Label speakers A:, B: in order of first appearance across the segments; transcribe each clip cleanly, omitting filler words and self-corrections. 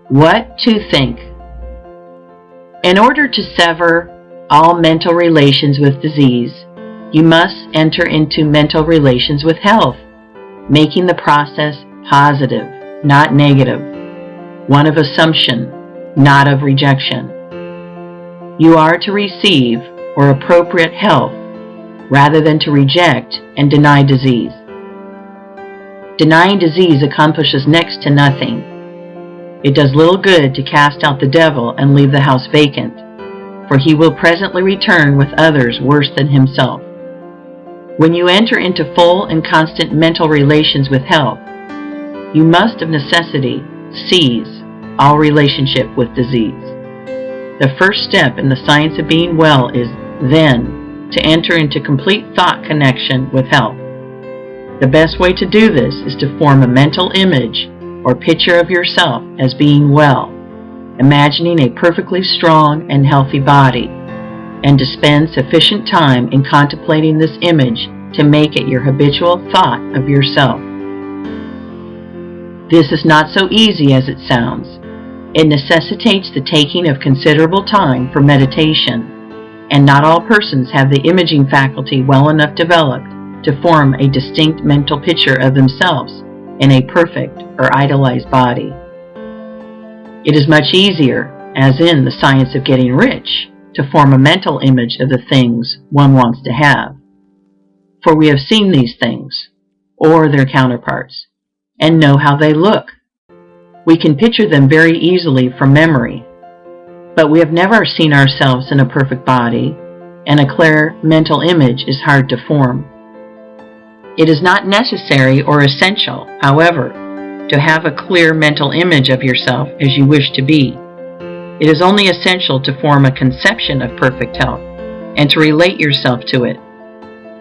A: What to think. In order to sever all mental relations with disease, you must enter into mental relations with health, making the process positive, not negative, one of assumption, not of rejection. You are to receive or appropriate health rather than to reject and deny disease. Denying disease accomplishes next to nothing. It does little good to cast out the devil and leave the house vacant, for he will presently return with others worse than himself. When you enter into full and constant mental relations with health, you must of necessity cease all relationship with disease. The first step in the science of being well is, then, to enter into complete thought connection with health. The best way to do this is to form a mental image or picture of yourself as being well, imagining a perfectly strong and healthy body, and to spend sufficient time in contemplating this image to make it your habitual thought of yourself. This is not so easy as it sounds. It necessitates the taking of considerable time for meditation, and not all persons have the imaging faculty well enough developed to form a distinct mental picture of themselves in a perfect or idealized body. It is much easier, as in the science of getting rich, to form a mental image of the things one wants to have. For we have seen these things, or their counterparts, and know how they look. We can picture them very easily from memory, but we have never seen ourselves in a perfect body, and a clear mental image is hard to form. It is not necessary or essential, however, to have a clear mental image of yourself as you wish to be. It is only essential to form a conception of perfect health and to relate yourself to it.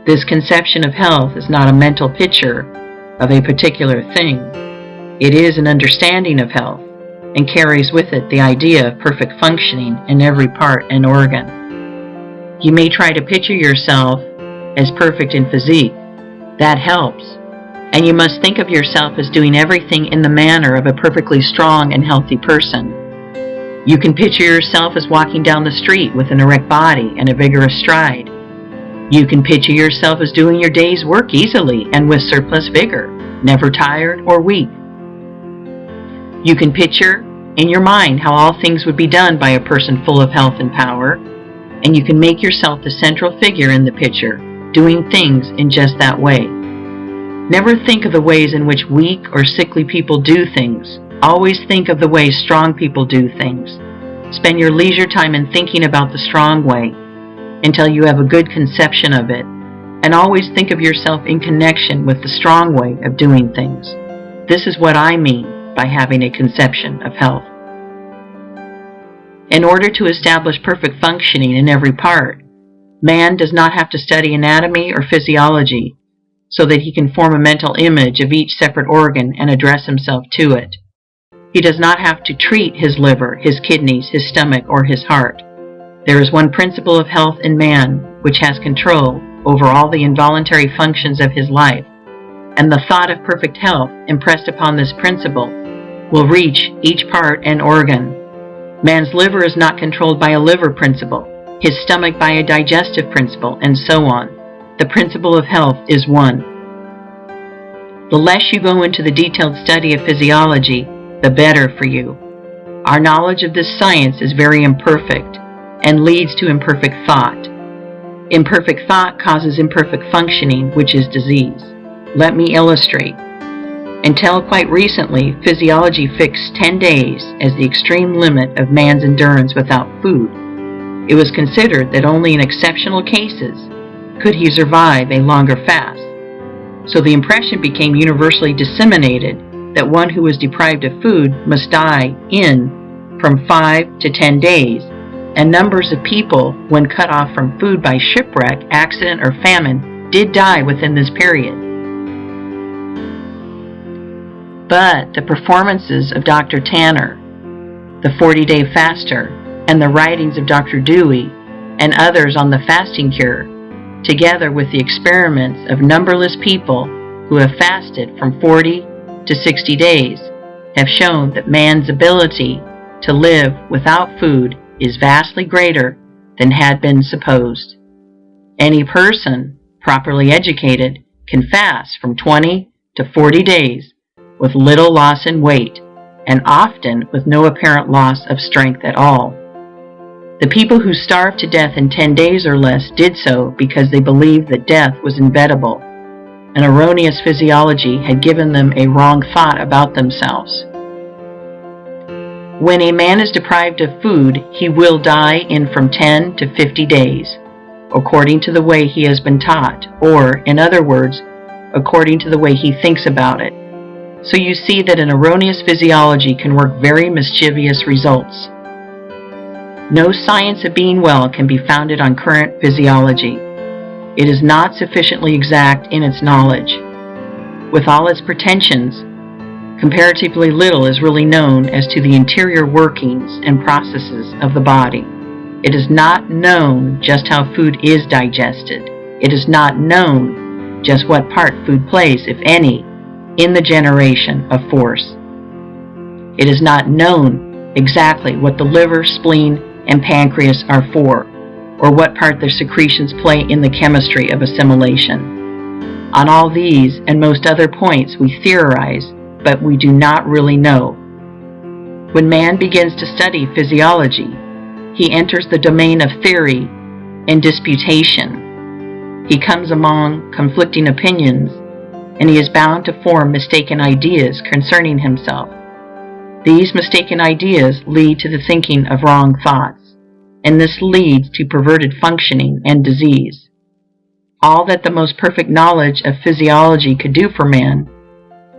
A: This conception of health is not a mental picture of a particular thing. It is an understanding of health and carries with it the idea of perfect functioning in every part and organ. You may try to picture yourself as perfect in physique. That helps. And you must think of yourself as doing everything in the manner of a perfectly strong and healthy person. You can picture yourself as walking down the street with an erect body and a vigorous stride. You can picture yourself as doing your day's work easily and with surplus vigor, never tired or weak. You can picture in your mind how all things would be done by a person full of health and power, and you can make yourself the central figure in the picture, doing things in just that way. Never think of the ways in which weak or sickly people do things. Always think of the way strong people do things. Spend your leisure time in thinking about the strong way until you have a good conception of it, and always think of yourself in connection with the strong way of doing things. This is what I mean by having a conception of health. In order to establish perfect functioning in every part, man does not have to study anatomy or physiology so that he can form a mental image of each separate organ and address himself to it. He does not have to treat his liver, his kidneys, his stomach, or his heart. There is one principle of health in man which has control over all the involuntary functions of his life, and the thought of perfect health impressed upon this principle will reach each part and organ. Man's liver is not controlled by a liver principle, his stomach by a digestive principle, and so on. The principle of health is one. The less you go into the detailed study of physiology, the better for you. Our knowledge of this science is very imperfect and leads to imperfect thought. Imperfect thought causes imperfect functioning, which is disease. Let me illustrate. Until quite recently, physiology fixed 10 days as the extreme limit of man's endurance without food. It was considered that only in exceptional cases could he survive a longer fast. So the impression became universally disseminated that one who was deprived of food must die in from 5 to 10 days, and numbers of people, when cut off from food by shipwreck, accident, or famine, did die within this period. But the performances of Dr. Tanner, the 40-day faster, and the writings of Dr. Dewey and others on the fasting cure, together with the experiments of numberless people who have fasted from 40 to 60 days, have shown that man's ability to live without food is vastly greater than had been supposed. Any person, properly educated, can fast from 20 to 40 days with little loss in weight, and often with no apparent loss of strength at all. The people who starved to death in 10 days or less did so because they believed that death was inevitable. An erroneous physiology had given them a wrong thought about themselves. When a man is deprived of food, he will die in from 10 to 50 days, according to the way he has been taught, or, in other words, according to the way he thinks about it. So you see that an erroneous physiology can work very mischievous results. No science of being well can be founded on current physiology. It is not sufficiently exact in its knowledge. With all its pretensions, comparatively little is really known as to the interior workings and processes of the body. It is not known just how food is digested. It is not known just what part food plays, if any, in the generation of force. It is not known exactly what the liver, spleen, and pancreas are for, or what part their secretions play in the chemistry of assimilation. On all these and most other points we theorize, but we do not really know. When man begins to study physiology, he enters the domain of theory and disputation. He comes among conflicting opinions, and he is bound to form mistaken ideas concerning himself. These mistaken ideas lead to the thinking of wrong thoughts, and this leads to perverted functioning and disease. All that the most perfect knowledge of physiology could do for man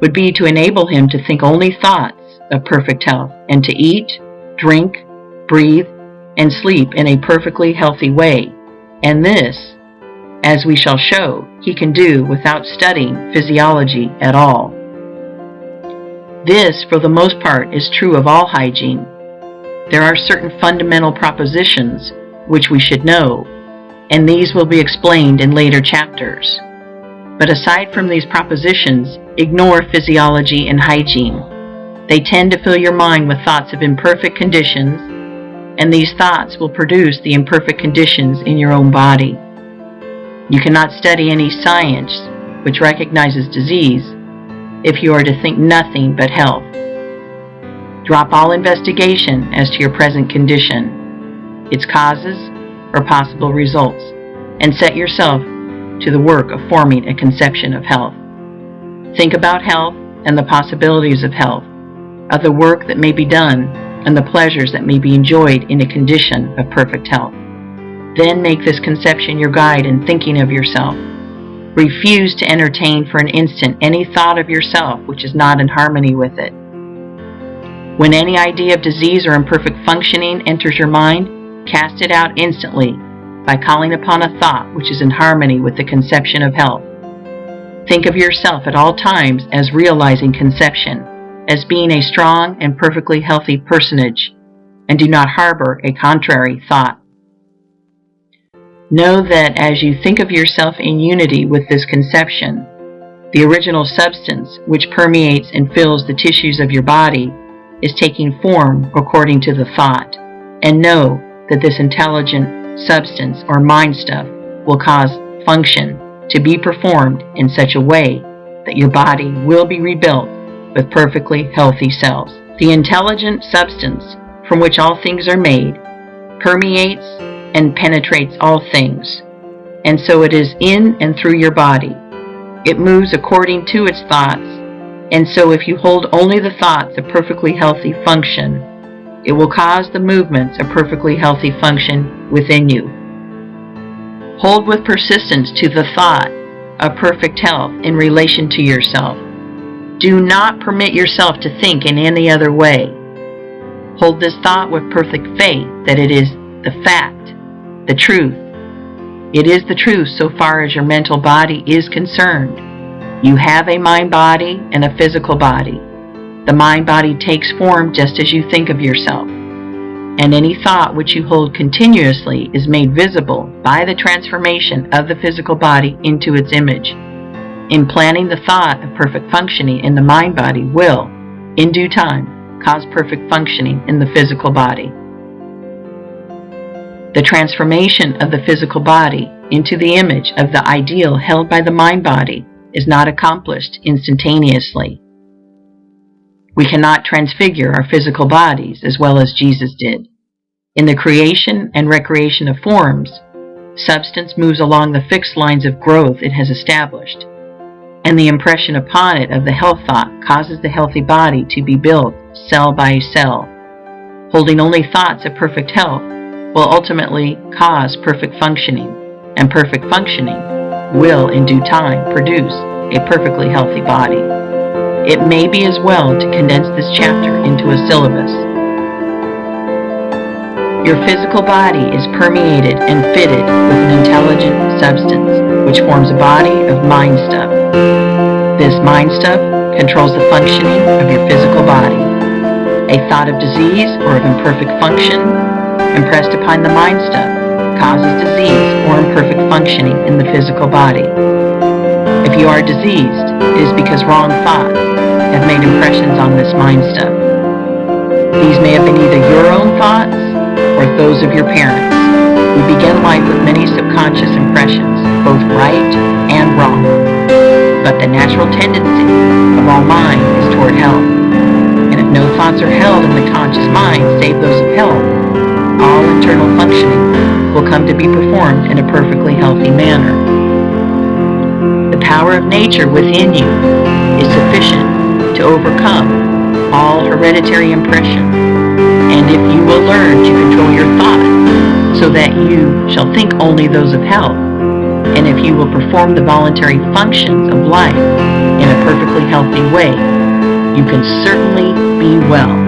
A: would be to enable him to think only thoughts of perfect health, and to eat, drink, breathe, and sleep in a perfectly healthy way, and this, as we shall show, he can do without studying physiology at all. This, for the most part, is true of all hygiene. There are certain fundamental propositions which we should know, and these will be explained in later chapters. But aside from these propositions, ignore physiology and hygiene. They tend to fill your mind with thoughts of imperfect conditions, and these thoughts will produce the imperfect conditions in your own body. You cannot study any science which recognizes disease if you are to think nothing but health. Drop all investigation as to your present condition, its causes or possible results, and set yourself to the work of forming a conception of health. Think about health and the possibilities of health, of the work that may be done and the pleasures that may be enjoyed in a condition of perfect health. Then make this conception your guide in thinking of yourself. Refuse to entertain for an instant any thought of yourself which is not in harmony with it. When any idea of disease or imperfect functioning enters your mind, cast it out instantly by calling upon a thought which is in harmony with the conception of health. Think of yourself at all times as realizing conception, as being a strong and perfectly healthy personage, and do not harbor a contrary thought. Know that as you think of yourself in unity with this conception, the original substance which permeates and fills the tissues of your body is taking form according to the thought, and know that this intelligent substance or mind stuff will cause function to be performed in such a way that your body will be rebuilt with perfectly healthy cells. The intelligent substance from which all things are made permeates and penetrates all things, and so it is in and through your body. It moves according to its thoughts, and so if you hold only the thoughts of perfectly healthy function, it will cause the movements of perfectly healthy function within you. Hold with persistence to the thought of perfect health in relation to yourself. Do not permit yourself to think in any other way. Hold this thought with perfect faith that it is the fact, the truth. It is the truth so far as your mental body is concerned. You have a mind body and a physical body. The mind body takes form just as you think of yourself, and any thought which you hold continuously is made visible by the transformation of the physical body into its image. Implanting the thought of perfect functioning in the mind body will, in due time, cause perfect functioning in the physical body. The transformation of the physical body into the image of the ideal held by the mind-body is not accomplished instantaneously. We cannot transfigure our physical bodies as well as Jesus did. In the creation and recreation of forms, substance moves along the fixed lines of growth it has established, and the impression upon it of the health thought causes the healthy body to be built cell by cell. Holding only thoughts of perfect health will ultimately cause perfect functioning, and perfect functioning will in due time produce a perfectly healthy body. It may be as well to condense this chapter into a syllabus. Your physical body is permeated and fitted with an intelligent substance, which forms a body of mind stuff. This mind stuff controls the functioning of your physical body. A thought of disease or of imperfect function impressed upon the mind stuff causes disease or imperfect functioning in the physical body. If you are diseased, it is because wrong thoughts have made impressions on this mind stuff. These may have been either your own thoughts or those of your parents. We begin life with many subconscious impressions, both right and wrong. But the natural tendency of all mind is toward health. And if no thoughts are held in the conscious mind save those of health, all internal functioning will come to be performed in a perfectly healthy manner. The power of nature within you is sufficient to overcome all hereditary impression, and if you will learn to control your thoughts so that you shall think only those of health, and if you will perform the voluntary functions of life in a perfectly healthy way, you can certainly be well.